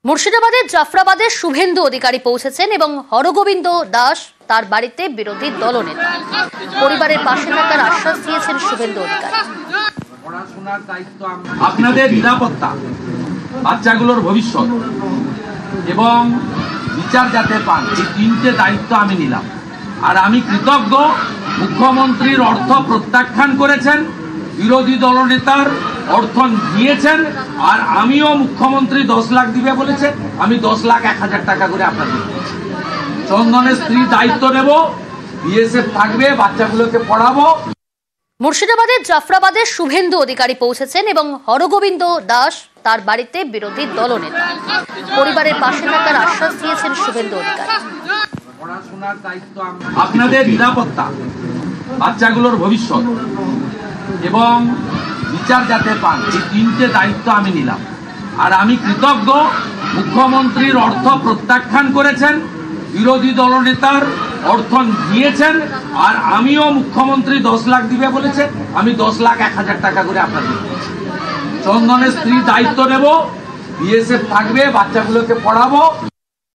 মুর্শিদাবাদের জাফরাবাদে শুভেন্দু অধিকারী পৌঁছেছেন এবং হরগোবিন্দ দাস তার বাড়িতে বিরোধী দলনেতা পরিবারের পাশে থাকার আশ্বাস দিয়েছেন শুভেন্দু অধিকারী। পড়াশোনার দায়িত্ব আপনাদের, নিরাপত্তা, বাচ্চাগুলোর ভবিষ্যৎ এবং বিচার যাতে পান, এই তিনটে দায়িত্ব আমি নিলাম। আর আমি কৃতজ্ঞ, মুখ্যমন্ত্রীর অর্থ প্রত্যাখ্যান করেছেন, বিরোধী দলনেতার অর্থ দিয়েছেন, আর আমিও মুখ্যমন্ত্রী 10 লাখ দিবে বলেছে, আমি 10 লাখ 1000 টাকা করে আপনাদের চন্দনের স্ত্রী দায়িত্ব নেব, বিএসএফ থাকবে, বাচ্চাগুলোকে পড়াবো। মুর্শিদাবাদের জাফরাবাদে শুভেন্দু অধিকারী পৌঁছেছেন এবং হরগোবিন্দ দাস তার বাড়িতে বিরোধী দলনেতা পরিবারের পাশে থাকার আশ্বাস দিয়েছেন শুভেন্দু অধিকারী। পড়াশোনার দায়িত্ব আপনাদের, নিরাপত্তা, বাচ্চাগুলোর ভবিষ্যৎ এবং বিচার যাতে পান, এই তিনটে দায়িত্ব আমি নিলাম। আর আমি কৃতজ্ঞ, মুখ্যমন্ত্রীর অর্থ প্রত্যাখ্যান করেছেন, বিরোধী দলনেতার অর্থ দিয়েছেন, আর আমিও মুখ্যমন্ত্রী 10 লাখ দিবে বলেছে, আমি 10 লাখ 1000 টাকা করে আপনাদের চন্দনের স্ত্রী দায়িত্ব নেব, বিএসএফ থাকবে, বাচ্চাগুলোকে পড়াবো।